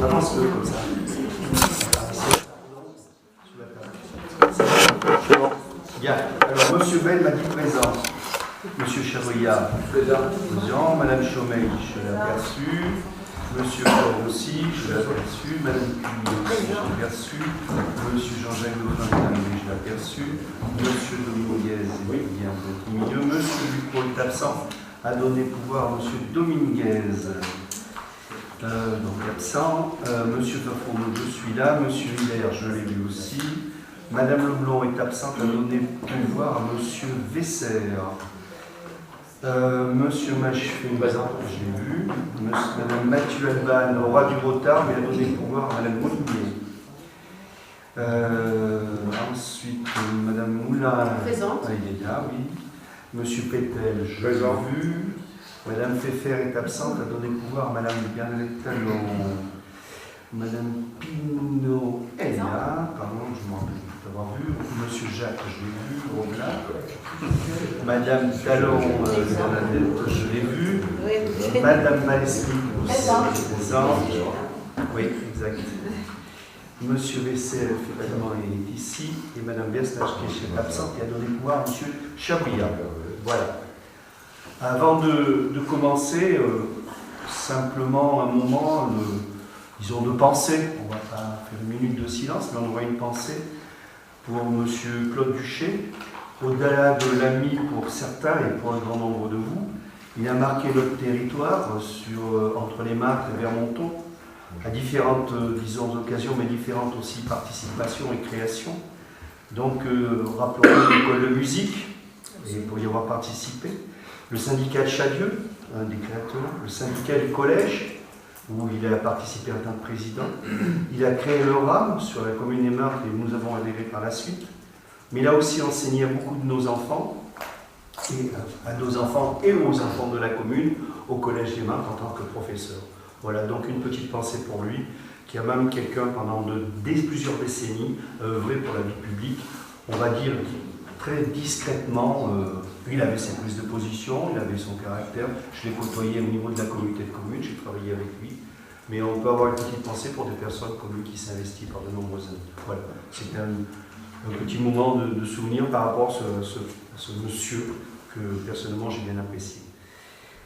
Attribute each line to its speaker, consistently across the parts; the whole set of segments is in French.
Speaker 1: avance comme ça. Bien. Alors, Monsieur Bell m'a dit présent. Monsieur Chavriat, présent. Madame Chaumeil, je l'ai aperçu. Monsieur Faure aussi, je l'ai aperçu. Madame Cuny aussi, je l'ai aperçu. Monsieur Jean-Jacques Dauphin, je l'ai aperçu. Monsieur Dominguez est bien milieu. Monsieur Ducrot est absent. A donné pouvoir à Monsieur Dominguez. Donc absent. Monsieur Fafourneau, je suis là. Monsieur Hilaire, je l'ai vu aussi. Madame Leblond est absente. A donné pouvoir à Monsieur Vessert. Monsieur Machefé, je l'ai vu. Madame Mathieu Alban aura du retard, mais a donné pouvoir à Madame Molinier. Ensuite, Madame Moulin.
Speaker 2: Présente.
Speaker 1: Il est là, oui. Monsieur Pétel, je l'ai vu. Madame Pfeffer est absente, a donné pouvoir à Madame Bernadette Talon. Madame Pinault est là, pardon, je m'en rappelle d'avoir vu. Monsieur Jacques, je l'ai vu, Roblat. Madame Talon, Bernadette, je l'ai vu.
Speaker 2: Oui.
Speaker 1: Madame Malesky, présente. Oui, exact. Monsieur Vessel, effectivement, est ici. Et Madame Bersnach, qui est absente, et a donné pouvoir à Monsieur Chabria. Voilà. Avant de commencer, simplement un moment, disons, de pensée. On ne va pas faire une minute de silence, mais on aura une pensée pour Monsieur Claude Duché. Au-delà de l'ami pour certains et pour un grand nombre de vous, il a marqué notre territoire entre les Marques et Vermonton, à différentes, disons, occasions, mais différentes aussi participations et créations. Donc, rappelons l'école de musique, et pour y avoir participé, le syndicat de Chadieux, un des créateurs, le syndicat du collège, où il a participé en tant que président. Il a créé le RAM sur la commune des Marques, et nous avons adhéré par la suite. Mais il a aussi enseigné à beaucoup de nos enfants, et à nos enfants et aux enfants de la commune, au collège des Marques en tant que professeur. Voilà, donc une petite pensée pour lui, qui a même quelqu'un pendant plusieurs décennies œuvré pour la vie publique, on va dire très discrètement. Il avait ses prises de position, il avait son caractère. Je l'ai côtoyé au niveau de la communauté de communes, j'ai travaillé avec lui. Mais on peut avoir une petite pensée pour des personnes comme lui qui s'investissent par de nombreuses années. Voilà, c'était un petit moment de souvenir par rapport à ce monsieur que personnellement j'ai bien apprécié.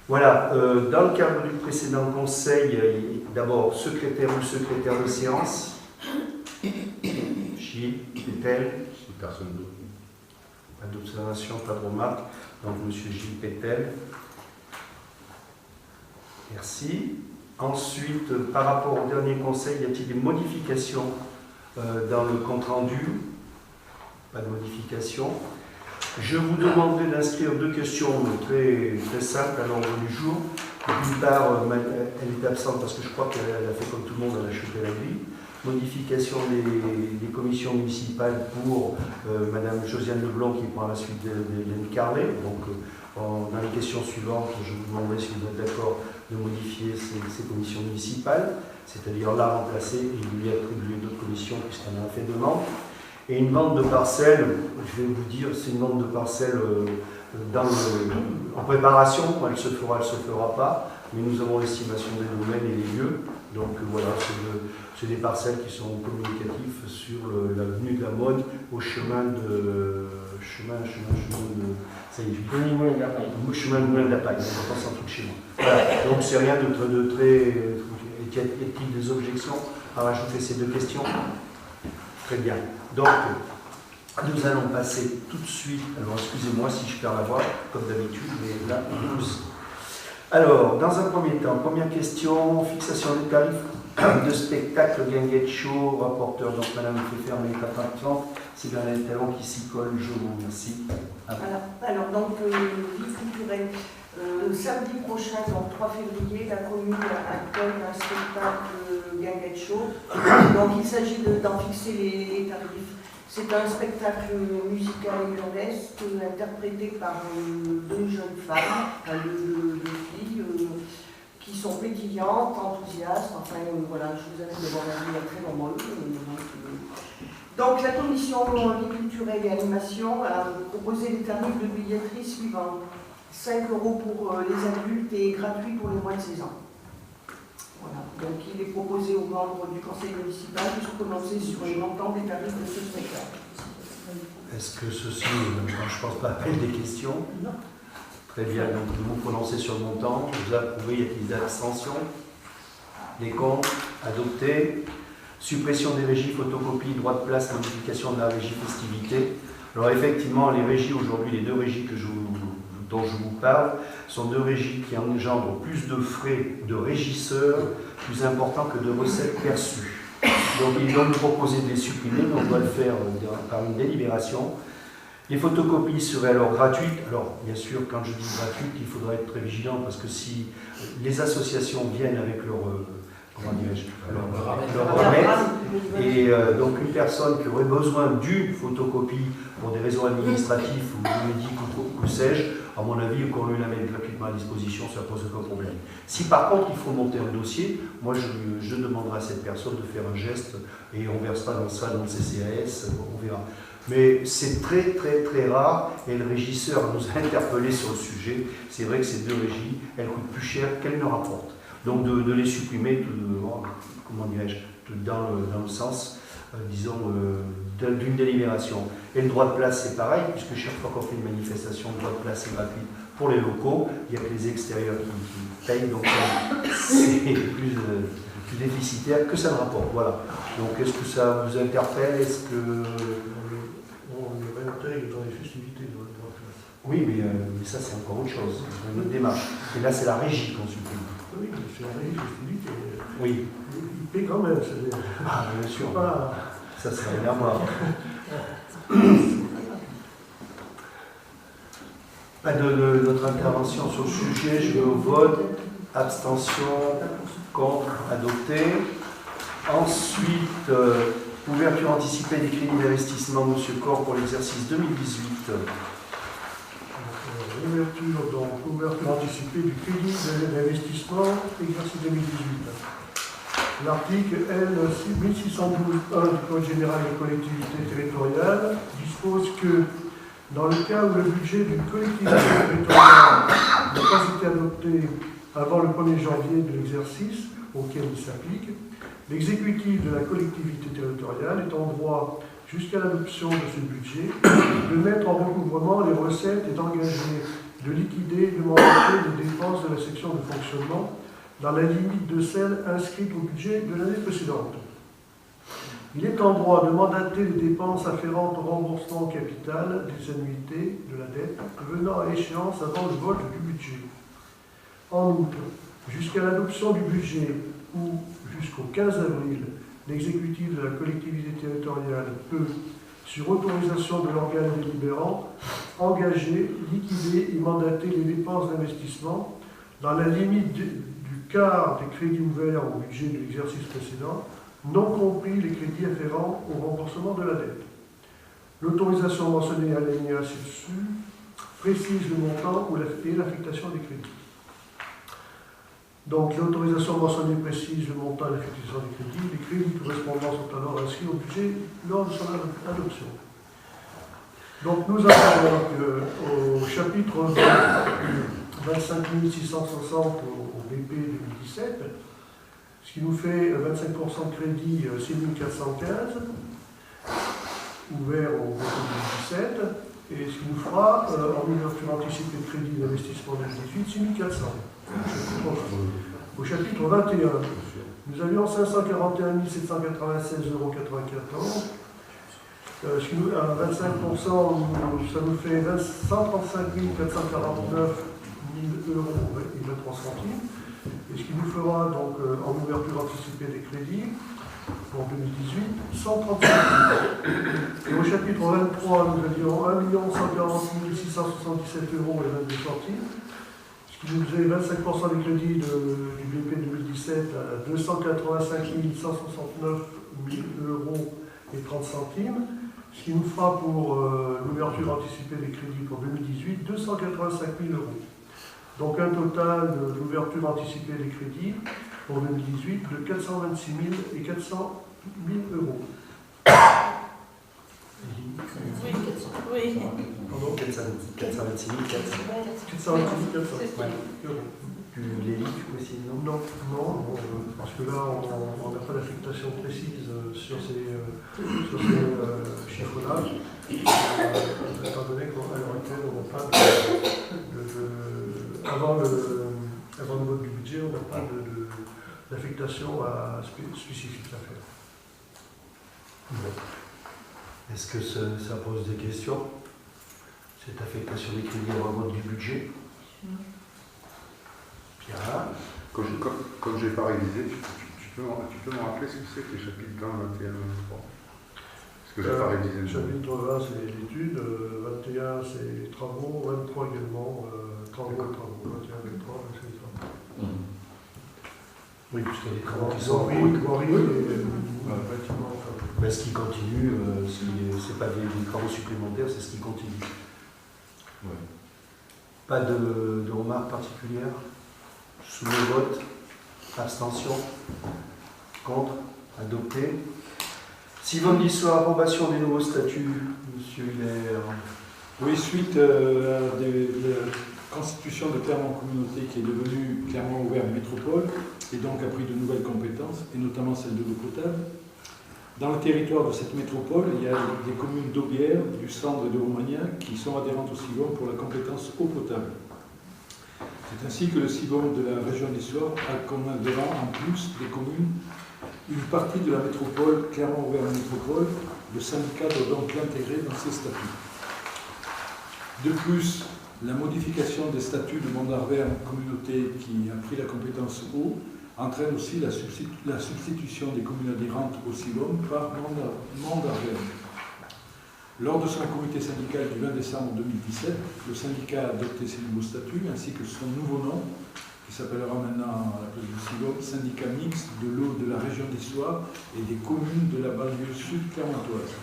Speaker 1: Voilà, dans le cadre du précédent conseil, d'abord secrétaire ou secrétaire de séance. Gilles, Pétel.
Speaker 3: Personne d'autre.
Speaker 1: Pas d'observation, pas de remarque. Donc, M. Gilles Pétel. Merci. Ensuite, par rapport au dernier conseil, y a-t-il des modifications dans le compte-rendu? Pas de modification. Je vous demanderai d'inscrire deux questions très, très simples à l'ordre du jour. D'une part, elle est absente parce que je crois qu'elle a fait comme tout le monde, elle a chuté la grille. Modification des commissions municipales pour Madame Josiane Leblond qui prend la suite d'Hélène Carlet. Donc, dans les questions suivantes, je vous demanderai si vous êtes d'accord de modifier ces commissions municipales, c'est-à-dire la remplacer et lui attribuer d'autres commissions puisqu'on en a fait demande. Et une vente de parcelles, je vais vous dire, c'est une vente de parcelles en préparation, elle se fera pas, mais nous avons l'estimation des domaines et des lieux. Donc voilà, c'est des parcelles qui sont communicatives sur l'avenue de la Mode au chemin de ça y est, chemin de Moulin de la Paille, on pense un truc chez moi. Voilà, donc c'est rien de très. Est-il des objections à rajouter ces deux questions? Très bien. Donc, nous allons passer tout de suite. Alors, excusez-moi si je perds la voix, comme d'habitude, mais là, on pousse. Alors, dans un premier temps, première question, fixation des tarifs de spectacle, Guinguette Show, rapporteur, donc Madame Pfeffer, mais pas absente, c'est bien l'intervention qui s'y colle, je vous remercie.
Speaker 4: Alors donc, vie culturelle, samedi prochain, donc 3 février, la commune accueille un spectacle Guinguette Show. Donc il s'agit d'en fixer les tarifs. C'est un spectacle musical et burlesque interprété par deux jeunes femmes, deux filles qui sont pétillantes, enthousiastes. Enfin voilà, je vous invite à voir la vie très nombreux. Donc la commission vie culturelle et animation a proposé les tarifs de billetterie suivants. 5 € pour les adultes et gratuit pour les moins de 16 ans. Voilà. Donc il est proposé aux membres du conseil municipal de se prononcer sur les montants des tarifs de ce spectacle.
Speaker 1: Est-ce que ceci, je ne pense pas, appelle des questions?
Speaker 4: Non.
Speaker 1: Très bien, donc vous vous prononcez sur le montant, vous approuvez, y a-t-il des abstentions? Les contre? Adopté. Suppression des régies, photocopie, droit de place, modification de la régie festivité. Alors effectivement, les régies aujourd'hui, les deux régies dont je vous parle, sont deux régies qui engendrent plus de frais de régisseurs, plus importants que de recettes perçues. Donc ils vont nous proposer de les supprimer, mais on doit le faire par une délibération. Les photocopies seraient alors gratuites. Alors bien sûr, quand je dis gratuites, il faudra être très vigilant parce que si les associations viennent avec leur remède, et donc une personne qui aurait besoin d'une photocopie pour des raisons administratives ou juridiques ou que sais-je, à mon avis, qu'on lui la mette gratuitement à disposition, ça pose aucun problème. Si par contre il faut monter un dossier, moi je demanderai à cette personne de faire un geste et on versera dans ça dans le CCAS, on verra. Mais c'est très très très rare et le régisseur nous a interpellés sur le sujet. C'est vrai que ces deux régies, elles coûtent plus cher qu'elles ne rapportent. Donc de les supprimer, comment dirais-je, dans le sens, disons, d'une délibération. Et le droit de place, c'est pareil, puisque chaque fois qu'on fait une manifestation, le droit de place est gratuit pour les locaux. Il n'y a que les extérieurs qui payent, donc c'est plus déficitaire que ça ne rapporte. Voilà. Donc est-ce que ça vous interpelle? Est-ce que...
Speaker 2: On les réintègre dans les festivités de droit de place.
Speaker 1: Oui, mais ça c'est encore autre chose, c'est une autre démarche. Et là c'est la régie qu'on supprime.
Speaker 2: Oui, c'est la régie festivité.
Speaker 1: Oui.
Speaker 2: Il paie quand même, c'est-à-dire.
Speaker 1: Ah, bien sûr.
Speaker 2: Pas...
Speaker 1: Ça serait bien à voir. Pas de notre intervention sur le sujet, je vais au vote. Abstention, contre, adopté. Ensuite, ouverture anticipée des crédits d'investissement, M. Corr, pour l'exercice 2018.
Speaker 2: Ouverture anticipée du crédit d'investissement, exercice 2018. L'article L 1612.1 du Code général des collectivités territoriales dispose que, dans le cas où le budget d'une collectivité territoriale n'a pas été adopté avant le 1er janvier de l'exercice auquel il s'applique, l'exécutif de la collectivité territoriale est en droit, jusqu'à l'adoption de ce budget, de mettre en recouvrement les recettes et d'engager, de liquider, de mandater les dépenses de la section de fonctionnement dans la limite de celles inscrites au budget de l'année précédente. Il est en droit de mandater les dépenses afférentes au remboursement au capital des annuités de la dette venant à échéance avant le vote du budget. En outre, jusqu'à l'adoption du budget ou jusqu'au 15 avril, l'exécutif de la collectivité territoriale peut, sur autorisation de l'organe délibérant, engager, liquider et mandater les dépenses d'investissement dans la limite du quart des crédits ouverts au budget de l'exercice précédent, non compris les crédits afférents au remboursement de la dette. L'autorisation mentionnée à l'alinéa ci-dessus précise le montant et l'affectation des crédits. Donc l'autorisation mentionnée précise le montant et l'affectation des crédits. Les crédits correspondants sont alors inscrits au budget lors de son adoption. Donc nous avons au chapitre 25 660 au BP 2017, ce qui nous fait 25% de crédit 6 415, ouvert au BP 2017, et ce qui nous fera, en ouverture anticipée de crédit d'investissement 2018, 6 400. Au chapitre 21, nous avions 541 796,94 €. Ce qui nous, à 25%, ça nous fait 135 449 000 € et 23 centimes. Et ce qui nous fera donc en ouverture anticipée des crédits pour 2018, 135 000. Et au chapitre 23, nous avions 1 140 677 € et 22 centimes. Ce qui nous faisait 25% des crédits du BP 2017 à 285 169 000 € et 30 centimes. Ce qui nous fera pour l'ouverture anticipée des crédits pour 2018, 285 000 €. Donc un total d'ouverture anticipée des crédits pour 2018 de 426 400 000 €.
Speaker 4: Oui.
Speaker 1: Pardon, 426 400.
Speaker 2: 426 400 €.
Speaker 1: Tu les lis, tu précises, non?
Speaker 2: Non, parce que là, on n'a pas d'affectation précise sur ces chiffonnages, étant donné qu'à l'heure actuelle, on n'a pas avant le vote du budget, on n'a pas d'affectation spécifique à faire.
Speaker 1: Est-ce que ça pose des questions, cette affectation des crédits avant le vote du budget? Bien.
Speaker 3: Comme je n'ai pas révisé, tu peux me rappeler ce que c'est que les chapitres 20, 21, 23? Parce que je n'ai pas révisé.
Speaker 2: Le chapitre 20, c'est l'étude, 21, c'est les travaux, 23 également, travaux, 21, 23, c'est les travaux.
Speaker 1: Oui, puisqu'il y a des travaux qui sont
Speaker 2: voirie et bâtiments.
Speaker 1: Ben, ce qui continue, ce n'est pas des travaux supplémentaires, c'est ce qui continue. Ouais. Pas de remarques particulières? Sous le vote? Abstention? Contre? Adopté. Sixième d'histoire, approbation des nouveaux statuts, Monsieur Hilaire.
Speaker 5: Oui, suite à la constitution de Clermont-Communauté qui est devenue Clermont-Auvergne Métropole et donc a pris de nouvelles compétences, et notamment celle de l'eau potable. Dans le territoire de cette métropole, il y a des communes d'Aubière, du Sandre et de Romagnac qui sont adhérentes au SIGOM pour la compétence eau potable. C'est ainsi que le SIGOM de la région d'Issoire a comme adhérent en plus des communes une partie de la métropole, Clermont-Auvergne Métropole. Le syndicat doit donc l'intégrer dans ses statuts. De plus, la modification des statuts de Mont-d'Arverne Communauté qui a pris la compétence eau entraîne aussi la substitution des communes adhérentes au SIGOM par Mont-d'Arverne. Lors de son comité syndical du 20 décembre 2017, le syndicat a adopté ses nouveaux statuts ainsi que son nouveau nom, qui s'appellera maintenant à la place du SIGOM, syndicat mixte de l'eau de la région d'Issoire et des communes de la banlieue sud clermontoise.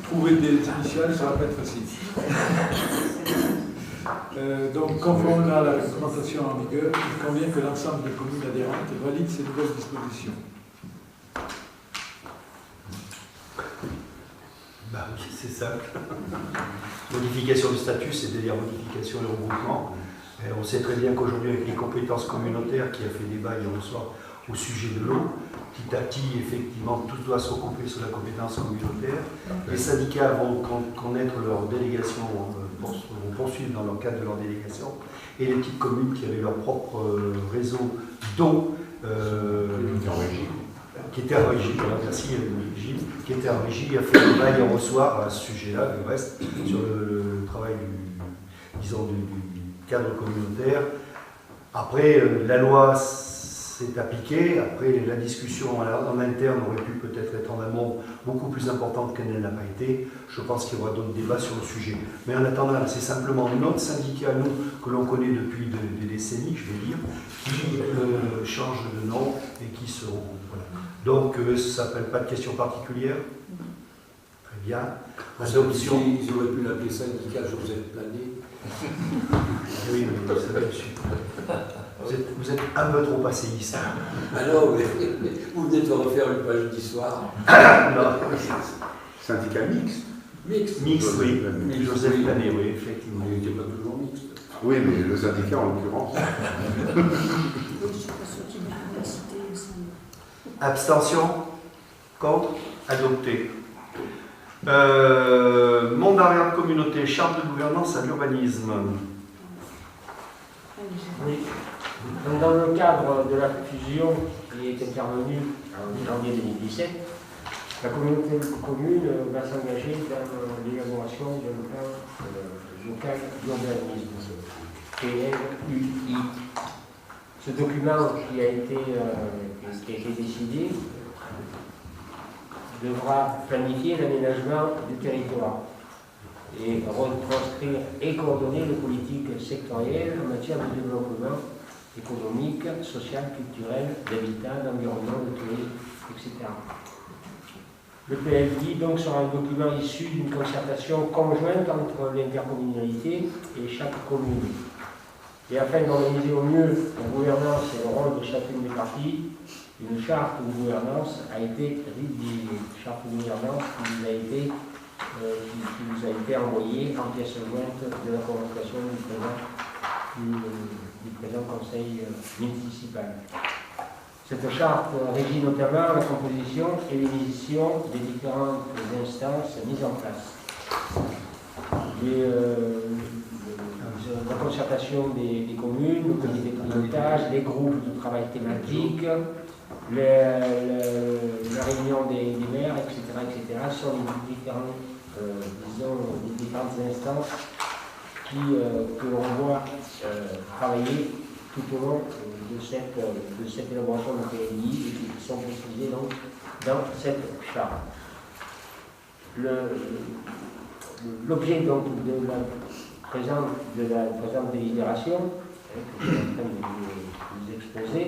Speaker 5: Trouver des initiales, ça ne va pas être facile. Donc, conformément à la réglementation en vigueur, il convient que l'ensemble des communes adhérentes valident ces nouvelles dispositions.
Speaker 1: Bah oui, c'est simple. Modification du statut, c'est-à-dire modification et regroupement. Et on sait très bien qu'aujourd'hui, avec les compétences communautaires qui a fait débat hier soir au sujet de l'eau, petit à petit, effectivement, tout doit se regrouper sous la compétence communautaire. Les syndicats vont connaître leur délégation, vont poursuivre dans le cadre de leur délégation, et les petites communes qui avaient leur propre réseau d'eau, qui était en régie, voilà, merci Gilles, qui était en régie, a fait un débat hier au soir à ce sujet-là, le reste, sur le travail du cadre communautaire. Après, la loi s'est appliquée, après la discussion en interne aurait pu peut-être être en amont beaucoup plus importante qu'elle n'a pas été. Je pense qu'il y aura d'autres débats sur le sujet. Mais en attendant, c'est simplement notre syndicat, nous, que l'on connaît depuis des décennies, je vais dire, qui change de nom et qui se regroupe. Voilà. Donc, ça s'appelle pas de questions particulières. Très bien. Adoption.
Speaker 6: Ils auraient pu l'appeler syndicat Joseph Plané.
Speaker 1: Oui, mais vous savez, vous êtes un peu trop passéiste.
Speaker 6: Ah non, mais vous venez de refaire une page d'histoire.
Speaker 3: Syndicat mixte.
Speaker 6: Mixte.
Speaker 1: Mixte, oui. Joseph Plané, oui, effectivement.
Speaker 6: Il n'était pas toujours mixte.
Speaker 3: Oui, mais le syndicat en l'occurrence.
Speaker 1: Abstention? Contre? Adopté. Mont-d'Arverne Communauté, charte de gouvernance à l'urbanisme.
Speaker 7: Oui. Donc, dans le cadre de la fusion qui est intervenue en janvier 2017, la communauté de communes va s'engager dans l'élaboration d'un plan local d'urbanisme, PLUI. Ce document qui a été décidé devra planifier l'aménagement du territoire et retranscrire et coordonner les politiques sectorielles en matière de développement économique, social, culturel, d'habitat, d'environnement, de tourisme, etc. Le PLI donc sera un document issu d'une concertation conjointe entre l'intercommunalité et chaque commune. Et afin d'organiser au mieux la gouvernance et le rôle de chacune des parties, une charte de gouvernance a été rédigée. Charte de gouvernance qui nous a été qui vous a été envoyé en pièce jointe de la convocation du présent conseil municipal. Cette charte régit notamment la composition et l'émission des différentes instances mises en place. La concertation des communes, le comité de pilotage, les groupes de travail thématiques, la réunion des maires, etc., sont les différentes instances que l'on voit travailler tout au long de cette élaboration de PLI et qui sont précisées donc dans cette charte. L'objet donc de la présente délibération, que je suis en train de vous exposer,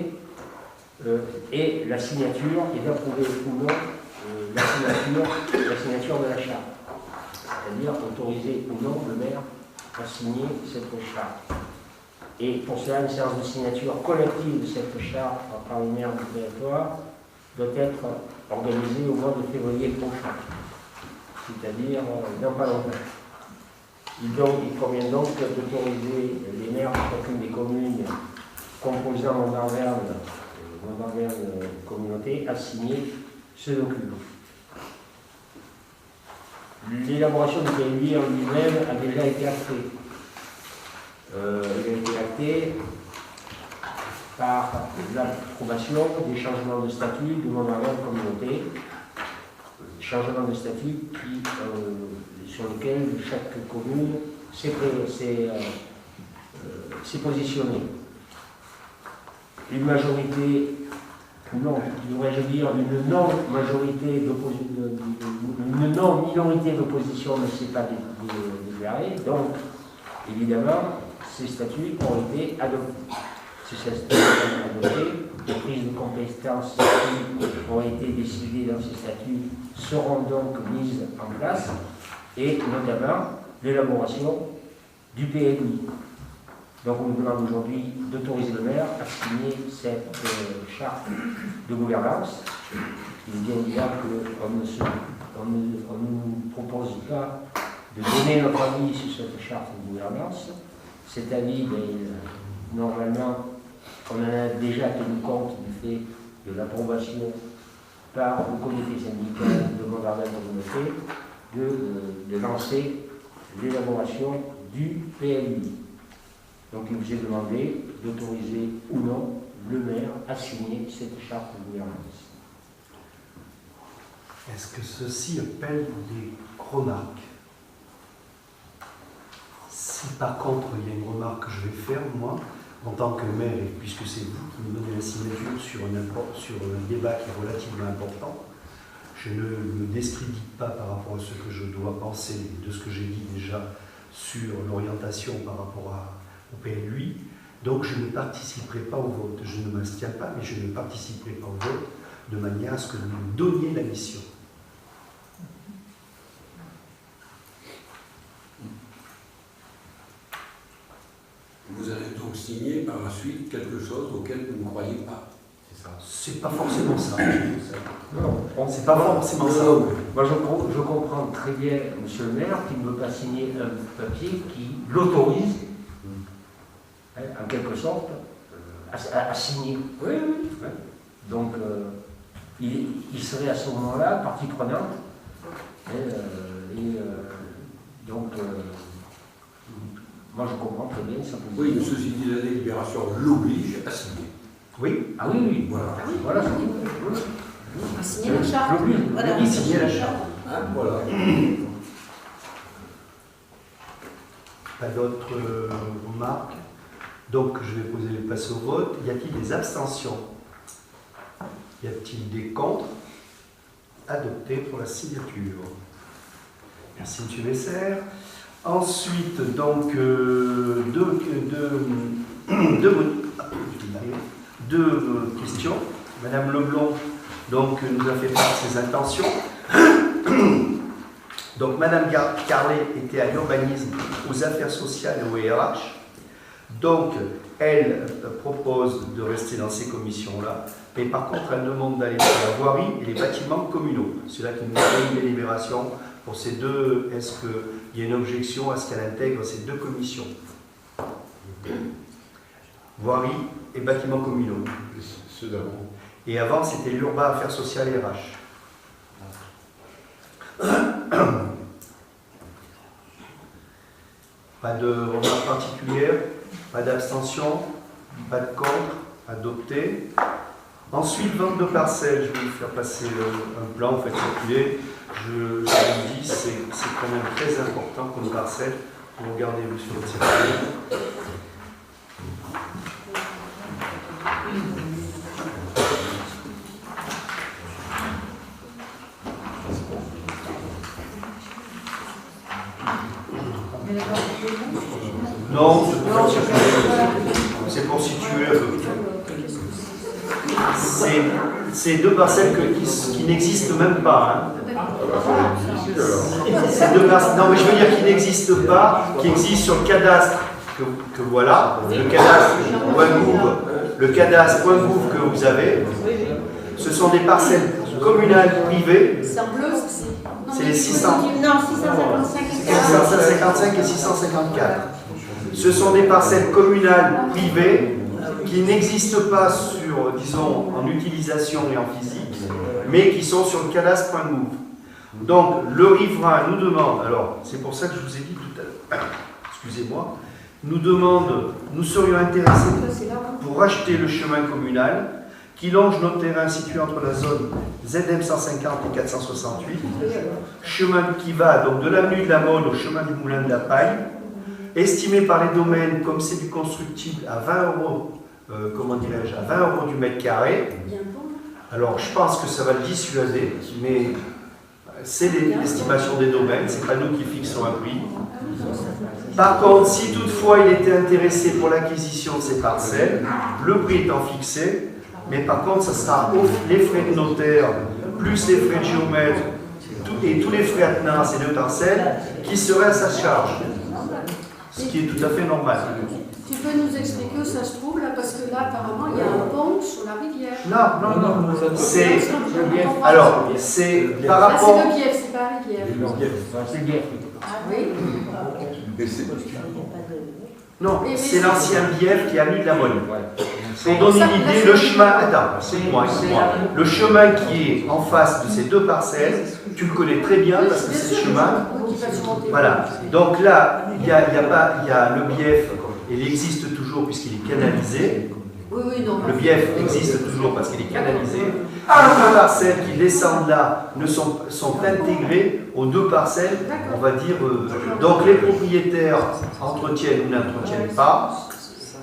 Speaker 7: est la signature et d'approuver ou non la signature de la charte, c'est-à-dire autoriser ou non le maire à signer cette charte. Et pour cela, une séance de signature collective de cette charte par les maires du territoire doit être organisée au mois de février prochain, c'est-à-dire dans pas longtemps. Il convient donc d'autoriser les maires de chacune des communes composant Mont-d'Arverne communauté à signer ce document. L'élaboration du PLI en lui-même a déjà été actée. Il a été acté par l'approbation des changements de statut de Mont-d'Arverne communauté, changements de statut sur lesquels chaque commune s'est positionnée. Une majorité, non, devrais-je dire, une non-minorité d'opposition ne s'est pas déclarée, donc évidemment ces statuts ont été adoptés. Ces statuts ont été adoptés, les prises de compétences qui ont été décidées dans ces statuts seront donc mises en place, et notamment l'élaboration du PLI. Donc on nous demande aujourd'hui d'autoriser le maire à signer cette charte de gouvernance. Il est bien évident qu'on ne nous propose pas de donner notre avis sur cette charte de gouvernance. Cet avis, normalement, on en a déjà tenu compte du fait de l'approbation par le comité syndical de Mont-d'Arverne communauté de lancer l'élaboration du PLI. Donc il vous est demandé d'autoriser ou non le maire à signer cette charte de gouvernance.
Speaker 1: Est-ce que ceci appelle des remarques? Si par contre il y a une remarque que je vais faire, moi, en tant que maire, et puisque c'est vous qui me donnez la signature sur un débat qui est relativement important, je ne me discrédite pas par rapport à ce que je dois penser de ce que j'ai dit déjà sur l'orientation par rapport au PLUI. Donc je ne participerai pas au vote. Je ne m'abstiens pas, mais je ne participerai pas au vote de manière à ce que vous me donniez la mission.
Speaker 6: Vous allez donc signer par la suite quelque chose auquel vous ne croyez pas, c'est ça?
Speaker 1: C'est pas forcément ça.
Speaker 7: Non,
Speaker 1: c'est pas forcément ça.
Speaker 7: Moi je comprends très bien, monsieur le maire, qu'il ne veut pas signer un papier qui l'autorise, en quelque sorte, à signer. Oui, oui. Ouais. Donc il serait à ce moment-là partie prenante. Donc moi je comprends très bien sa position.
Speaker 6: Oui, mais ceci dit, la délibération l'oblige à signer.
Speaker 1: Oui.
Speaker 7: Ah oui, oui.
Speaker 6: Voilà.
Speaker 4: Ah oui.
Speaker 7: Voilà.
Speaker 4: À signer la charte. Voilà.
Speaker 7: Il signer la charte.
Speaker 6: Hein, voilà.
Speaker 1: Pas d'autres remarques. Donc je vais passer au vote. Y a-t-il des abstentions? Y a-t-il des contre? Adopté pour la signature. Merci M. Besser. Ensuite, donc, deux questions. Madame Leblond donc, nous a fait part de ses intentions. Donc, Madame Carlet était à l'urbanisme, aux affaires sociales et au RH. Donc, elle propose de rester dans ces commissions-là, mais par contre, elle demande d'aller sur la voirie et les bâtiments communaux. C'est là qu'il nous fait une délibération pour ces deux. Est-ce qu'il y a une objection à ce qu'elle intègre ces deux commissions? Voirie et bâtiments communaux.
Speaker 3: Ceux d'avant.
Speaker 1: Et avant, c'était l'urbain affaires sociales et RH. Pas de remarques particulières, pas d'abstention, pas de contre, adopté. Ensuite, vente de parcelles, je vais vous faire passer un plan, faites circuler. Je vous dis, c'est quand même très important comme parcelle. Vous regardez, vous faites circuler. Non, c'est pour situer un peu. C'est deux parcelles qui n'existent même pas. Hein. Ces deux parcelles, non, mais je veux dire qui n'existent pas, qui existent sur le cadastre que voilà, le cadastre .gouv que vous avez. Ce sont des parcelles communales privées.
Speaker 8: C'est en bleu,
Speaker 1: c'est les 600.
Speaker 8: Non, 655 et
Speaker 1: 655 et 654. Ce sont des parcelles communales privées qui n'existent pas sur, disons, en utilisation et en physique, mais qui sont sur le cadastre.gouv. Donc, le riverain nous demande, alors, c'est pour ça que je vous ai dit tout à l'heure, excusez-moi, nous demande, nous serions intéressés pour racheter le chemin communal qui longe nos terrains situés entre la zone ZM 150 et 468, chemin qui va donc de l'avenue de la Mode au chemin du Moulin de la Paille, estimé par les domaines, comme c'est du constructible, à 20 euros, comment dirais-je, à 20 euros du mètre carré. Alors, je pense que ça va le dissuader, mais c'est l'estimation des domaines, c'est pas nous qui fixons un prix. Par contre, si toutefois il était intéressé pour l'acquisition de ces parcelles, le prix étant fixé, mais par contre, ça sera les frais de notaire, plus les frais de géomètre, et tous les frais attenants à ces deux parcelles, qui seraient à sa charge. Ce qui est tout à fait normal.
Speaker 8: Tu peux nous expliquer où ça se trouve là? Parce que là, apparemment, il y a un pont sur la rivière.
Speaker 1: Non. C'est. Alors, c'est par rapport.
Speaker 8: C'est le Bief, c'est pas la rivière.
Speaker 7: C'est bien.
Speaker 8: Ah oui.
Speaker 1: Non, c'est l'ancien bief qui est avenue de la Mole. Pour donner une idée, le chemin. Attends, c'est moi. Le chemin qui est en face de ces deux parcelles, tu le connais très bien parce que c'est le chemin. Voilà. Donc là, il y a le bief, il existe toujours puisqu'il est canalisé. Le bief existe toujours parce qu'il est canalisé. Les deux parcelles qui descendent là sont intégrées aux deux parcelles, on va dire. Donc les propriétaires entretiennent ou n'entretiennent pas.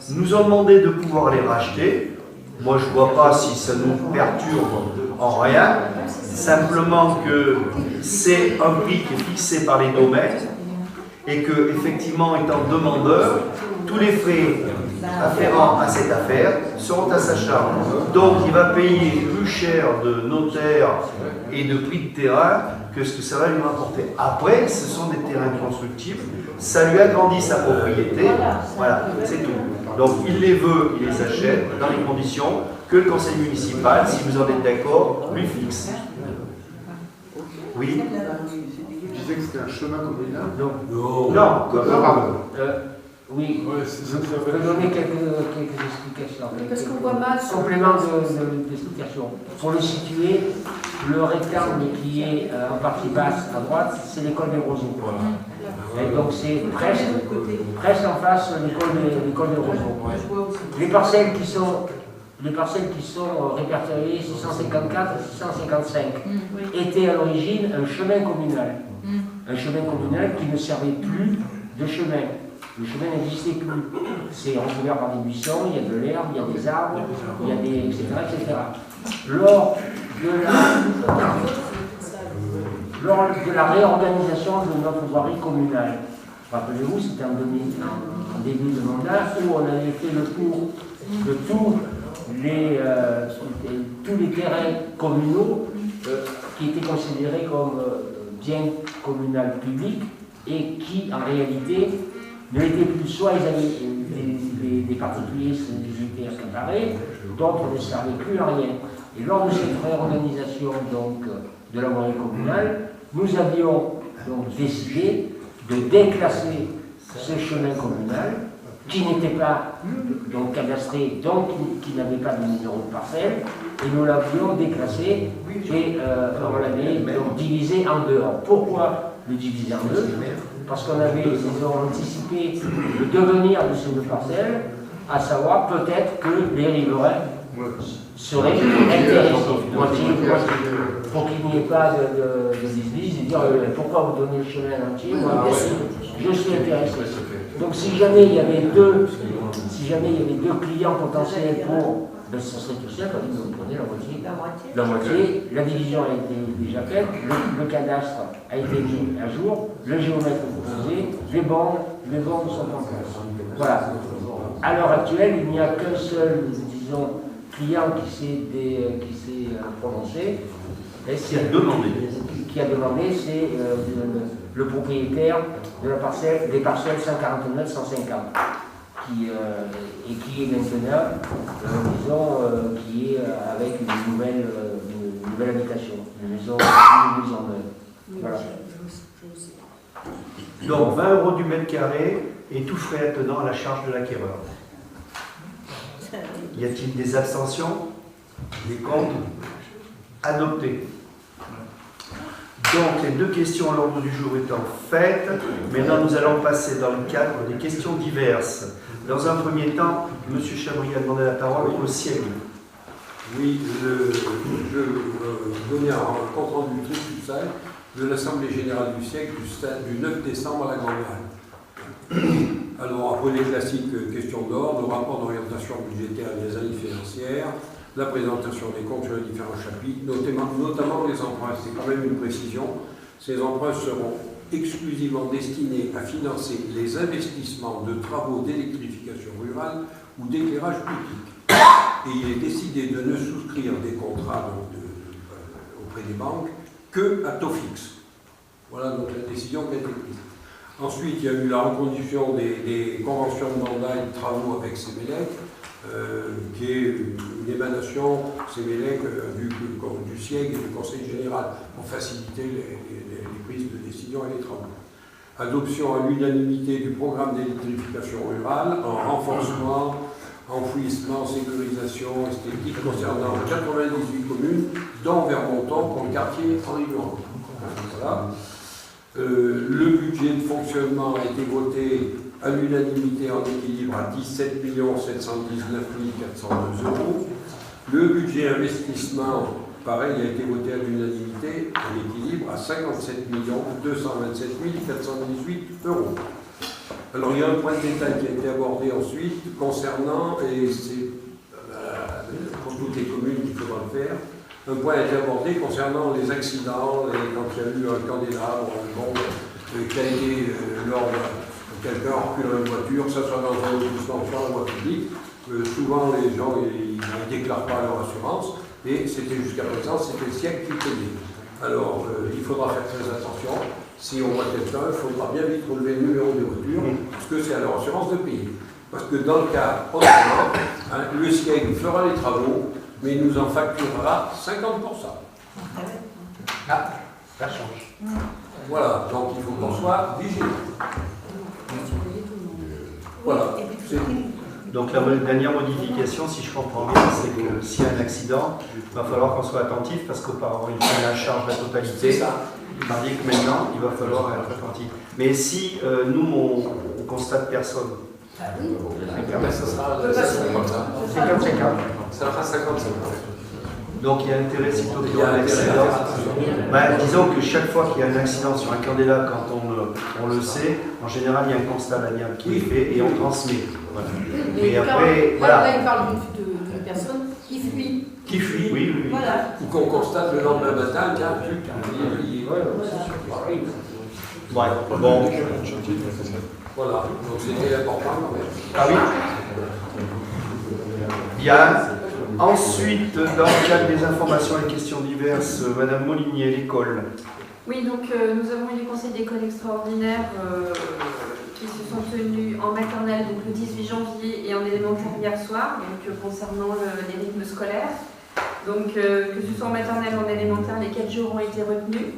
Speaker 1: Nous ont demandé de pouvoir les racheter. Moi, je ne vois pas si ça nous perturbe en rien. Simplement que c'est un prix qui est fixé par les domaines et que, effectivement, étant demandeur, tous les frais afférents à cette affaire seront à sa charge. Donc, il va payer plus cher de notaire et de prix de terrain que ce que ça va lui rapporter. Après, ce sont des terrains constructibles, ça lui agrandit sa propriété, voilà, c'est tout. Donc, il les veut, il les achète dans les conditions que le conseil municipal, si vous en êtes d'accord, lui fixe. Oui.
Speaker 3: Tu disais que c'était un chemin communal?
Speaker 1: Non.
Speaker 7: Oui, je peux donner quelques explications.
Speaker 8: Parce qu'on voit mal.
Speaker 7: Complément d'explication. Pour le situer, le rectangle qui est en partie basse à droite, c'est l'école des Roseaux. Et donc c'est presque en face de l'école des Roseaux. Les parcelles qui sont répertoriées 654 et 655 étaient à l'origine un chemin communal. Un chemin communal qui ne servait plus de chemin. Le chemin n'existait plus. C'est recouvert par des buissons, il y a de l'herbe, il y a des arbres, il y a des. etc. Lors de la réorganisation de notre voirie communale, rappelez-vous, c'était en début de mandat où on avait fait le tour de tous les terrains communaux qui étaient considérés comme biens communaux publics et qui, en réalité, ne l'étaient plus. Soit ils avaient des particuliers étaient accaparés, d'autres ne servaient plus à rien. Et lors de cette réorganisation donc, de la voirie communale, nous avions donc décidé de déclasser ce chemin communal qui n'était pas donc cadastré, donc qui n'avait pas de numéro de parcelle, et nous l'avions déclassé et on l'avait donc divisé en deux. Alors, pourquoi le diviser en deux? Parce qu'on avait, disons, anticipé le devenir de ces deux parcelles, à savoir peut-être que les riverains seraient intéressés, moitié, pour qu'il n'y ait pas de disbise et dire pourquoi vous donnez le chemin entier, moi je suis intéressé. Donc si jamais il y avait deux clients potentiels pour, ben, ce serait tout simple, vous prenez la moitié. La division a été déjà faite, le cadastre a été mis à jour, le géomètre proposé, les bornes sont en place. Voilà. À l'heure actuelle, il n'y a qu'un seul, disons, client qui s'est prononcé. Qui a demandé, c'est le propriétaire de la parcelle, des parcelles 149-150, qui est maintenant, disons, qui est avec une nouvelle habitation, une maison neuve. Voilà.
Speaker 1: Donc 20 € du mètre carré et tout frais attenant à la charge de l'acquéreur. Y a-t-il des abstentions? Des comptes? Adopté. Donc les deux questions à l'ordre du jour étant faites, maintenant nous allons passer dans le cadre des questions diverses. Dans un premier temps, M. Chabry a demandé la parole au siège.
Speaker 6: Oui, je donnais un compte rendu tricutsal de l'Assemblée Générale du siècle du 9 décembre à la Grande Halle. Alors, après les classiques questions d'ordre, le rapport d'orientation budgétaire et des années financières, la présentation des comptes sur les différents chapitres, notamment les emprunts. C'est quand même une précision. Ces emprunts seront exclusivement destinés à financer les investissements de travaux d'électrification rurale ou d'éclairage public. Et il est décidé de ne souscrire des contrats auprès des banques que à taux fixe. Voilà donc la décision qui a été prise. Ensuite, il y a eu la reconduction des conventions de mandat et de travaux avec Sémélec, qui est une émanation Sémélec du SIEG et du Conseil général pour faciliter les prises de décision et les travaux. Adoption à l'unanimité du programme d'électrification rurale en renforcement, enfouissement, sécurisation, esthétique concernant 98 communes, dont Vermonton pour le quartier Henri-Durand. Voilà. Le budget de fonctionnement a été voté à l'unanimité en équilibre à 17 719 402 €. Le budget investissement, pareil, a été voté à l'unanimité en équilibre à 57 227 418 €. Alors il y a un point de détail qui a été abordé ensuite concernant, et c'est pour toutes les communes qu'il faudra le faire, un point a été abordé concernant les accidents, quand il y a eu un candélabre, qui a été lors de quelqu'un recule dans une voiture, que ce soit dans un lotissement ou sur la voie publique, souvent les gens ils ne déclarent pas leur assurance, et c'était jusqu'à présent, c'était le siècle qui payait. Alors il faudra faire très attention. Si on voit quelqu'un, il faudra bien vite relever le numéro de voiture, parce que c'est à leur assurance de payer. Parce que dans le cas autrement, le SIEG fera les travaux, mais il nous en facturera 50%.
Speaker 1: Ah, ça change.
Speaker 6: Voilà, donc il faut qu'on soit vigilant. Voilà.
Speaker 1: Donc la dernière modification, si je comprends bien, c'est que s'il y a un accident, il va falloir qu'on soit attentif parce qu'auparavant il prenait à charge la totalité.
Speaker 6: C'est ça.
Speaker 1: Tandis que maintenant, il va falloir être attentif. Mais si nous, on constate personne,
Speaker 6: Ça sera
Speaker 1: 50-50.
Speaker 6: Ça fera 50-50.
Speaker 1: Donc il y a intérêt, sitôt qu'il y a un accident, disons que chaque fois qu'il y a un accident sur un candélabre, quand on le sait, en général il y a un constat d'amiable qui est fait et on transmet. Voilà.
Speaker 8: Mais
Speaker 1: après,
Speaker 8: là, il parle d'une personne qui fuit.
Speaker 1: Qui fuit, oui.
Speaker 8: Voilà.
Speaker 6: Ou qu'on constate le lendemain matin, tiens,
Speaker 1: Ouais, bon.
Speaker 6: Voilà, donc c'était important quand même.
Speaker 1: Ah oui. Bien. Ensuite, dans le cadre des informations et questions diverses, Madame Molinier, l'école.
Speaker 9: Oui, donc nous avons eu des conseils d'école extraordinaires qui se sont tenus en maternelle donc le 18 janvier et en élémentaire hier soir, donc concernant les rythmes scolaires. Donc que ce soit en maternelle ou en élémentaire, les 4 jours ont été retenus.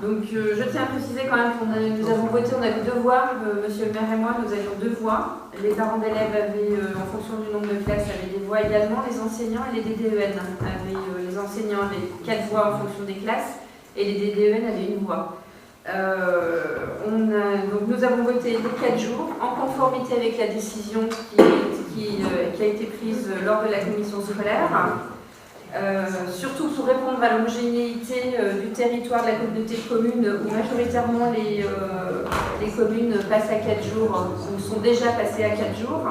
Speaker 9: Donc je tiens à préciser quand même nous avons voté, on a eu 2 voix, monsieur le maire et moi, nous avions 2 voix. Les parents d'élèves avaient, en fonction du nombre de classes, avaient des voix également. Les enseignants et les DDEN avaient, les enseignants avaient 4 voix en fonction des classes et les DDEN avaient 1 voix. Donc nous avons voté les 4 jours en conformité avec la décision qui a été prise lors de la commission scolaire. Surtout pour répondre à l'homogénéité du territoire de la communauté de communes où majoritairement les communes passent à 4 jours ou sont déjà passées à 4 jours,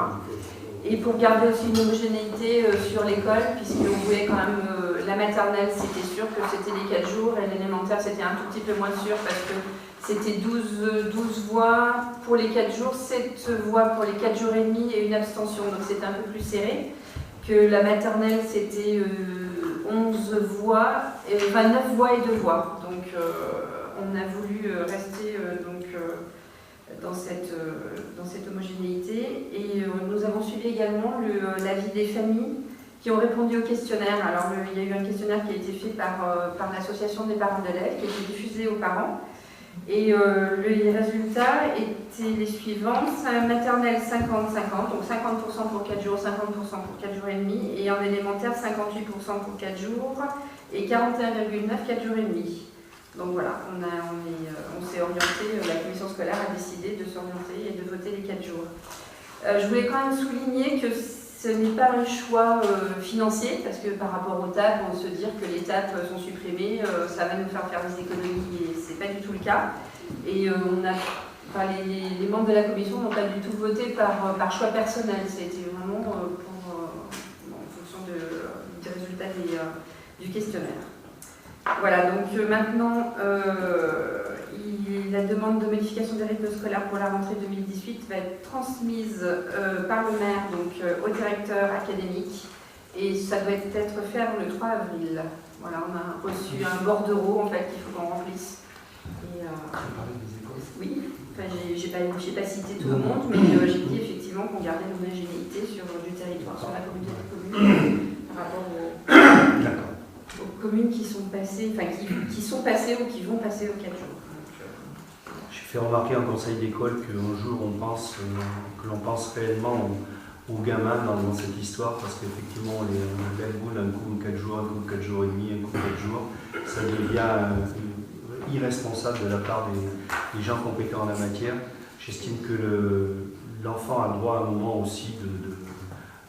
Speaker 9: et pour garder aussi une homogénéité sur l'école, puisqu'on voulait quand même la maternelle c'était sûr que c'était les 4 jours et l'élémentaire c'était un tout petit peu moins sûr parce que c'était 12 voix pour les 4 jours, 7 voix pour les 4 jours et demi et une abstention, donc c'était un peu plus serré. Que la maternelle c'était 11 voix, 9 voix et 2 voix. Donc on a voulu rester dans cette homogénéité. Et nous avons suivi également l'avis des familles qui ont répondu au questionnaire. Alors il y a eu un questionnaire qui a été fait par l'association des parents d'élèves, qui a été diffusé aux parents. Et les résultats étaient les suivants: maternelle 50-50, donc 50% pour 4 jours, 50% pour 4 jours et demi, et en élémentaire 58% pour 4 jours et 41,9 4 jours et demi. Donc voilà, on s'est orienté, la commission scolaire a décidé de s'orienter et de voter les 4 jours. Je voulais quand même souligner que ce n'est pas un choix financier, parce que par rapport aux tables, on se dire que les tables sont supprimées, ça va nous faire des économies, et c'est pas du tout le cas. Et les membres de la commission n'ont pas du tout voté par choix personnel, c'était vraiment en fonction des résultats du questionnaire. Voilà, donc maintenant, la demande de modification des rythmes scolaires pour la rentrée 2018 va être transmise par le maire donc, au directeur académique, et ça doit être fait avant le 3 avril. Voilà, on a reçu un bordereau en fait qu'il faut qu'on remplisse. Et, oui, enfin, j'ai pas cité tout le monde, mais j'ai dit effectivement qu'on gardait l'homogénéité sur du territoire, sur la communauté de communes par rapport aux communes qui sont passées, enfin qui sont passées ou qui vont passer aux 4 jours.
Speaker 1: J'ai fait remarquer en conseil d'école qu'un jour que l'on pense réellement aux gamins dans cette histoire, parce qu'effectivement on a belle boule, un coup 4 jours, un coup 4 jours et demi, un coup 4 jours, ça devient irresponsable de la part des gens compétents en la matière. J'estime que l'enfant a le droit à un moment aussi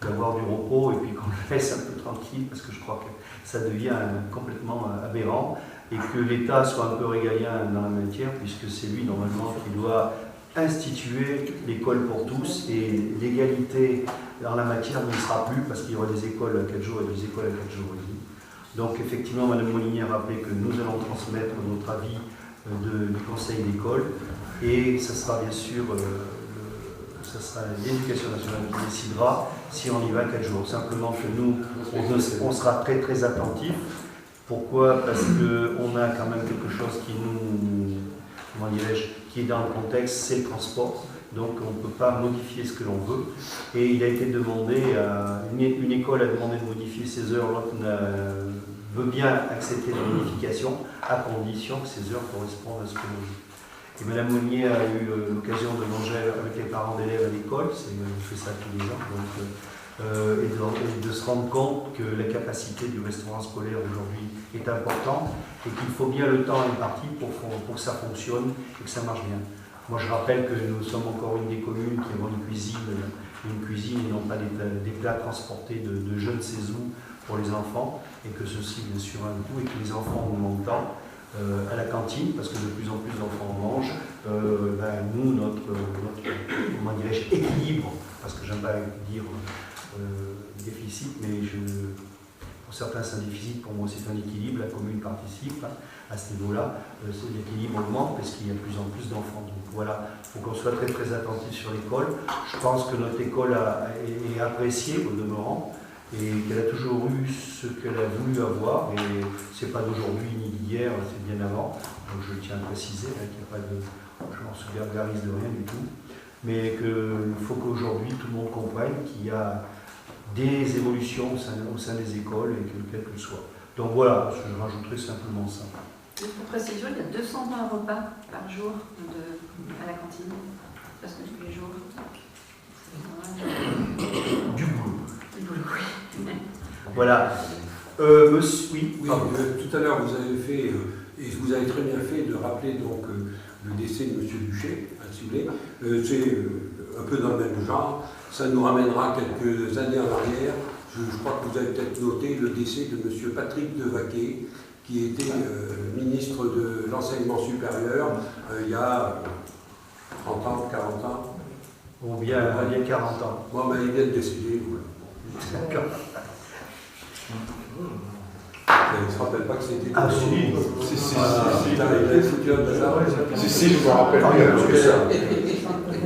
Speaker 1: d'avoir du repos et puis qu'on le laisse un peu tranquille, parce que je crois que ça devient complètement aberrant, et que l'État soit un peu régalien dans la matière, puisque c'est lui normalement qui doit instituer l'école pour tous, et l'égalité dans la matière ne sera plus, parce qu'il y aura des écoles à 4 jours et des écoles à 4 jours et demi. Donc effectivement, Mme Molinier a rappelé que nous allons transmettre notre avis du conseil d'école, et ce sera bien sûr l'éducation nationale qui décidera si on y va 4 jours. Simplement que nous, on sera très très attentifs. Pourquoi? Parce qu'on a quand même quelque chose qui qui est dans le contexte, c'est le transport. Donc on ne peut pas modifier ce que l'on veut. Et il a été demandé, une école a demandé de modifier ses heures, l'autre veut bien accepter la modification, à condition que ces heures correspondent à ce que l'on dit. Et Mme Monnier a eu l'occasion de manger avec les parents d'élèves à l'école, elle fait ça tous les ans, et de se rendre compte que la capacité du restaurant scolaire aujourd'hui est importante et qu'il faut bien le temps imparti pour que ça fonctionne et que ça marche bien. Moi je rappelle que nous sommes encore une des communes qui avons une cuisine et non pas des plats transportés de je ne sais où pour les enfants, et que ceci bien sûr a un coût et que les enfants nous manquent tant. À la cantine, parce que de plus en plus d'enfants mangent, nous, notre comment dirais-je, équilibre, parce que j'aime pas dire déficit, mais pour certains c'est un déficit, pour moi c'est un équilibre, la commune participe à ce niveau-là, l'équilibre augmente parce qu'il y a de plus en plus d'enfants. Donc voilà, il faut qu'on soit très très attentif sur l'école. Je pense que notre école est appréciée au demeurant, et qu'elle a toujours eu ce qu'elle a voulu avoir, et c'est pas d'aujourd'hui ni d'hier, c'est bien avant, donc je tiens à préciser qu'il n'y a pas de, je m'en gargarise de rien du tout, mais qu'il faut qu'aujourd'hui tout le monde comprenne qu'il y a des évolutions au sein des écoles, et quelles qu'elles soient. Donc voilà, je rajouterai simplement ça.
Speaker 9: Juste pour précision, il y a 220 repas par jour à la cantine, parce que tous les jours.
Speaker 1: Du boulot.
Speaker 9: Du boulot, oui.
Speaker 1: Voilà. Monsieur, oui.
Speaker 6: Oui, tout à l'heure, vous avez fait, et vous avez très bien fait de rappeler donc le décès de M. Duché, si vous voulez. C'est un peu dans le même genre. Ça nous ramènera quelques années en arrière. Je crois que vous avez peut-être noté le décès de M. Patrick Devaquet, qui était ministre de l'enseignement supérieur il y a 30 ans, 40 ans.
Speaker 1: Ou bien 40 ans.
Speaker 6: Bon, ben, il vient de décéder. Voilà.
Speaker 1: D'accord.
Speaker 6: Il ne se rappelle pas que c'était...
Speaker 1: Ah, si.
Speaker 6: Il a foutu un bazar.
Speaker 3: Si, je me rappelle
Speaker 1: Ah,
Speaker 3: bien.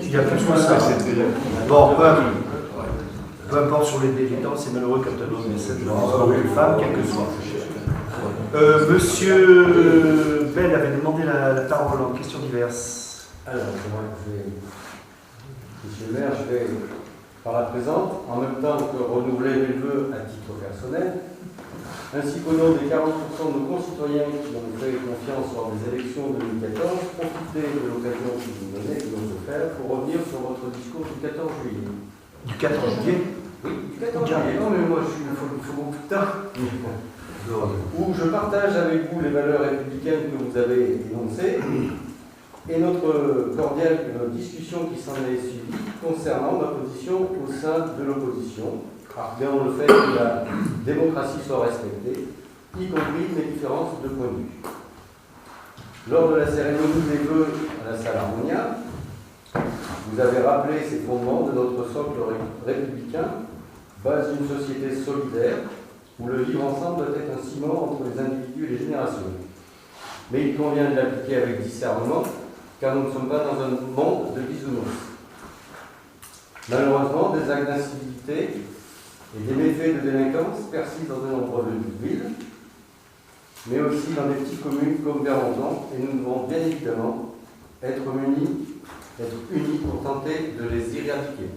Speaker 1: Il y a plus que ça. Bon, peu importe sur les débutants, c'est malheureux quand on a cette une femme, quelle que soit. Monsieur Bell avait demandé la parole en questions diverses.
Speaker 10: Alors, Monsieur le maire, je vais par la présente, en même temps que renouveler mes vœux à titre personnel, ainsi qu'au nom des 40% de nos concitoyens qui ont fait confiance lors des élections 2014, profiter de l'occasion que vous donnez, que nous offert, pour revenir sur votre discours du 14 juillet.
Speaker 1: Du 14 juillet?
Speaker 10: Oui, du 14 juillet. Non, mais moi, il faut beaucoup de temps. Où je partage avec vous les valeurs républicaines que vous avez énoncées et notre cordiale discussion qui s'en est suivie concernant ma position au sein de l'opposition, arguant le fait que la démocratie soit respectée, y compris les différences de point de vue. Lors de la cérémonie des vœux à la salle Harmonia, vous avez rappelé ces fondements de notre socle républicain, base d'une société solidaire, où le vivre ensemble doit être un ciment entre les individus et les générations. Mais il convient de l'appliquer avec discernement, car nous ne sommes pas dans un monde de bisounours. Malheureusement, des actes d'incivilité et des méfaits de délinquance persistent dans de nombreuses villes, mais aussi dans des petites communes comme Bermonton, et nous devons bien évidemment être unis pour tenter de les éradiquer.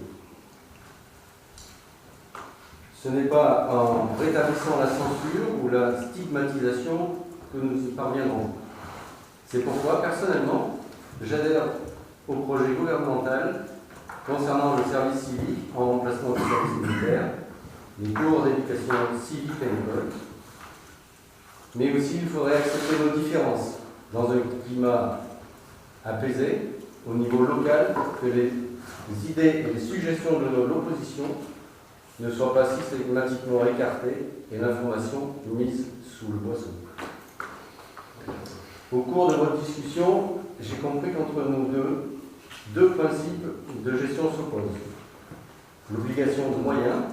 Speaker 10: Ce n'est pas en rétablissant la censure ou la stigmatisation que nous y parviendrons. C'est pourquoi, personnellement, j'adhère au projet gouvernemental concernant le service civique en remplacement du service militaire, les cours d'éducation civique à l'école. Mais aussi, il faudrait accepter nos différences dans un climat apaisé au niveau local, que les idées et les suggestions de l'opposition ne soient pas systématiquement écartées et l'information mise sous le boisseau. Au cours de votre discussion, j'ai compris qu'entre nous deux principes de gestion s'opposent. L'obligation de moyens,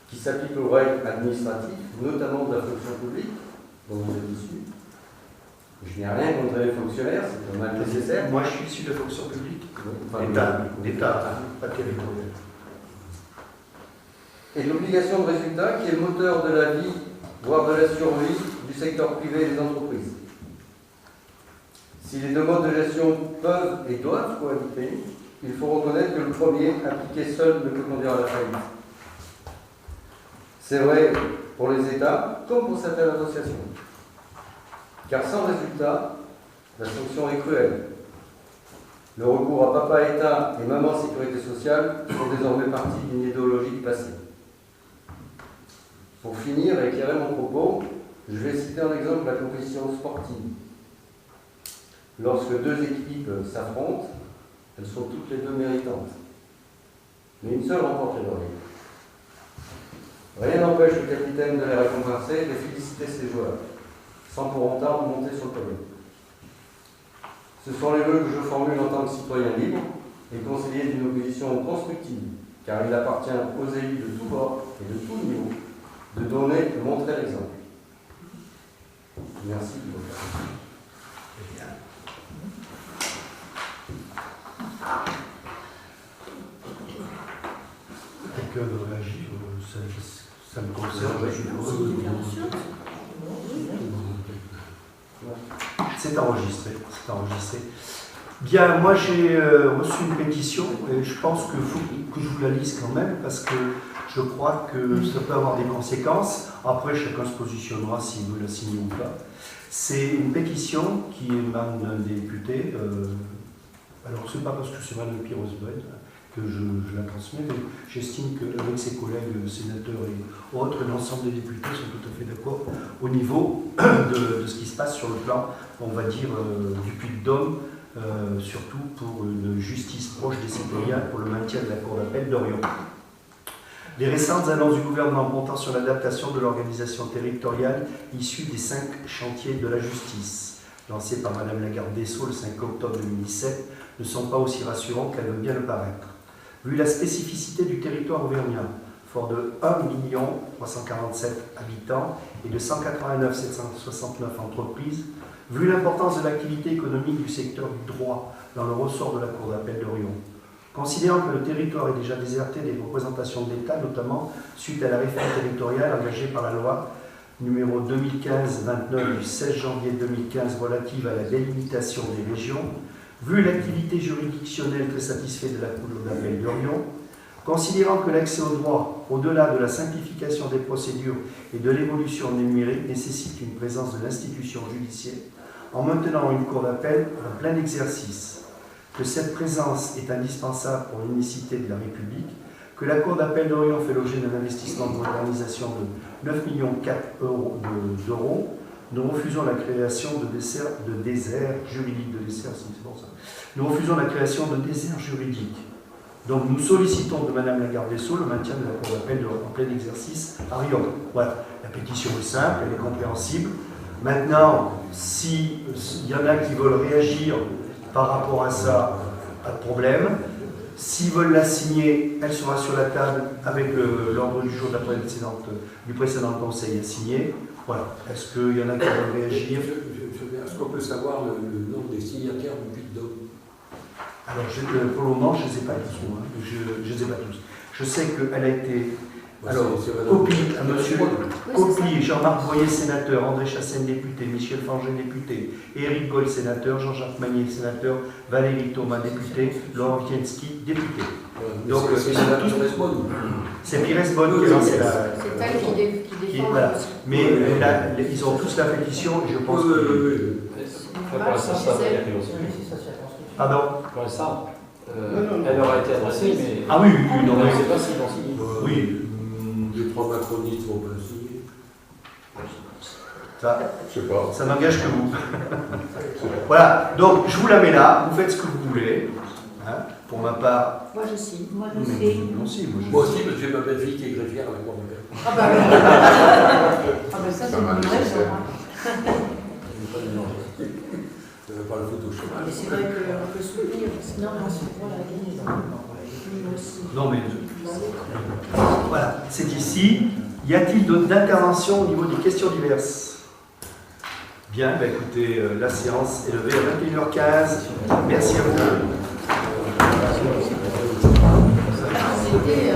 Speaker 10: qui s'applique aux règles administratives, notamment de la fonction publique, dont vous êtes issu. Je n'ai rien contre les fonctionnaires, c'est un mal nécessaire.
Speaker 1: Moi, je suis issu de la fonction publique.
Speaker 10: Enfin,
Speaker 1: D'État, pas territorial.
Speaker 10: Et l'obligation de résultat, qui est le moteur de la vie, voire de la survie du secteur privé et des entreprises. Si les deux modes de gestion peuvent et doivent cohabiter, il faut reconnaître que le premier, appliqué seul, ne peut conduire à la faillite. C'est vrai pour les États comme pour certaines associations. Car sans résultat, la sanction est cruelle. Le recours à papa État et maman sécurité sociale font désormais partie d'une idéologie passée. Pour finir et éclairer mon propos, je vais citer un exemple de la compétition sportive. Lorsque deux équipes s'affrontent, elles sont toutes les deux méritantes. Mais une seule remporte le relais. Rien n'empêche le capitaine de les récompenser et de féliciter ses joueurs, sans pour autant monter sur le podium. Ce sont les vœux que je formule en tant que citoyen libre et conseiller d'une opposition constructive, car il appartient aux élus de tous bords et de tous niveaux de donner et de montrer l'exemple. Merci de votre attention.
Speaker 2: quelqu'un veut réagir, ça me concerne, je suppose. C'est enregistré, c'est enregistré. Bien, moi j'ai reçu une pétition et je pense qu'il faut que je vous la lise quand même parce que je crois que ça peut avoir des conséquences. Après, chacun se positionnera s'il veut la signer ou pas. C'est une pétition qui émane d'un député. Alors, c'est pas parce que c'est Mme Pires-Bonne que je la transmets, mais j'estime qu'avec ses collègues sénateurs et autres, l'ensemble des députés sont tout à fait d'accord au niveau de ce qui se passe sur le plan, on va dire, du Puy-de-Dôme, surtout pour une justice proche des citoyens pour le maintien de la Cour d'appel d'Orion. Les récentes annonces du gouvernement comptant sur l'adaptation de l'organisation territoriale issue des 5 chantiers de la justice, lancés par Mme la garde des Sceaux le 5 octobre 2017, ne sont pas aussi rassurants qu'elle veut bien le paraître. Vu la spécificité du territoire auvergnat, fort de 1 347 habitants et de 189 769 entreprises, vu l'importance de l'activité économique du secteur du droit dans le ressort de la Cour d'appel d'Orion, considérant que le territoire est déjà déserté des représentations de l'État, notamment suite à la réforme territoriale engagée par la loi numéro 2015-29 du 16 janvier 2015 relative à la délimitation des régions, vu l'activité juridictionnelle très satisfaite de la Cour d'appel d'Orion, considérant que l'accès au droit, au-delà de la simplification des procédures et de l'évolution numérique, nécessite une présence de l'institution judiciaire en maintenant une cour d'appel en plein exercice, que cette présence est indispensable pour l'unicité de la République, que la Cour d'appel d'Orion fait l'objet d'un investissement de modernisation de 9,4 millions d'euros, nous refusons la création de déserts juridiques, Nous refusons la création de déserts juridiques. Donc nous sollicitons de Mme la garde des Sceaux le maintien de la Cour d'appel en plein exercice à Riom. Voilà, la pétition est simple, elle est compréhensible. Maintenant, s'il y en a qui veulent réagir par rapport à ça, pas de problème. S'ils veulent la signer, elle sera sur la table avec l'ordre du jour du précédent conseil à signer. Voilà. Est-ce qu'il y en a qui veulent réagir?
Speaker 6: Est-ce qu'on peut savoir le nombre des signataires du Puy-de-Dôme?
Speaker 1: Alors, pour le moment, je ne les ai pas tous. Hein. Je les ai pas tous. Je sais qu'elle a été... Alors, copie à monsieur Copie, Jean-Marc Boyer, sénateur, André Chassaigne, député, Michel Fangé, député, Éric Goll, sénateur, Jean-Jacques Magnier, sénateur, Valérie Thomas, député, Laurent Wienski, député. Donc, c'est Pires-Bonne qui a lancé la...
Speaker 8: C'est elle qui défend.
Speaker 1: Voilà. Mais ils ont tous la pétition et je pense que...
Speaker 11: Pour l'instant, ça va pas arriver aussi.
Speaker 1: Pardon?
Speaker 11: Pour l'instant, elle aura été annoncée, mais...
Speaker 1: Ah oui,
Speaker 11: non,
Speaker 1: non,
Speaker 11: mais je ne sais pas s'ils vont signer.
Speaker 1: Oui.
Speaker 6: Les 3 macronistes vont pas signer.
Speaker 1: Ça n'engage que vous. Voilà, donc je vous la mets là, vous faites ce que vous voulez. Hein, pour ma part.
Speaker 8: Moi je signe.
Speaker 1: Moi aussi,
Speaker 6: moi aussi, parce que j'ai ma belle-fille qui est greffière à la Cour d'appel.
Speaker 8: Ah bah ça c'est une bonne raison.
Speaker 6: Par le Photoshop.
Speaker 8: Mais c'est vrai qu'on peut soutenir, sinon on se prend la guérison.
Speaker 1: Non mais... Voilà, c'est ici. Y a-t-il d'intervention au niveau des questions diverses? Bien, bah écoutez, la séance est levée à 21h15. Merci à vous.
Speaker 8: C'était...